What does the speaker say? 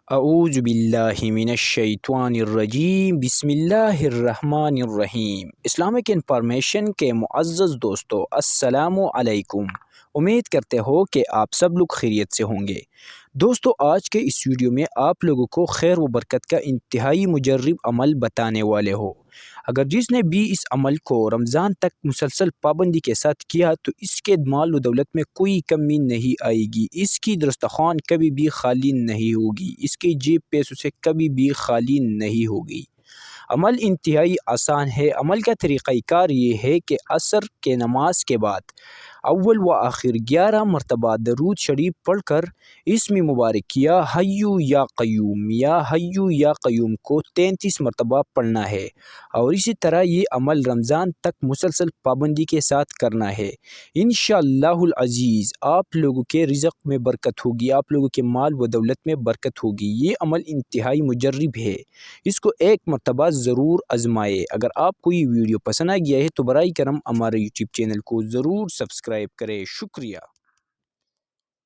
اعوذ باللہ من الشیطان الرجیم، بسم اللہ الرحمن الرحیم۔ اسلامک انفارمیشن کے معزز دوستو، السلام علیکم۔ امید کرتے ہو کہ آپ سب لوگ خیریت سے ہوں گے۔ دوستو، آج کے اس ویڈیو میں آپ لوگوں کو خیر و برکت کا انتہائی مجرب عمل بتانے والے ہو۔ اگر جس نے بھی اس عمل کو رمضان تک مسلسل پابندی کے ساتھ کیا تو اس کے مال و دولت میں کوئی کمی نہیں آئے گی، اس کی دسترخوان کبھی بھی خالی نہیں ہوگی، اس کی جیب پیسوں سے کبھی بھی خالی نہیں ہوگی۔ عمل انتہائی آسان ہے۔ عمل کا طریقہ کار یہ ہے کہ عصر کے نماز کے بعد اول و آخر 11 مرتبہ درود شریف پڑھ کر اسم مبارک یا حیو یا قیوم کو 33 مرتبہ پڑھنا ہے، اور اسی طرح یہ عمل رمضان تک مسلسل پابندی کے ساتھ کرنا ہے۔ انشاءاللہ العزیز آپ لوگوں کے رزق میں برکت ہوگی، آپ لوگوں کے مال و دولت میں برکت ہوگی۔ یہ عمل انتہائی مجرب ہے، اس کو ایک مرتبہ ضرور آزمائے۔ اگر آپ کو یہ ویڈیو پسند آ گیا ہے تو برائے کرم ہمارے یوٹیوب چینل کو ضرور سبسکرائب کریں۔ شکریہ۔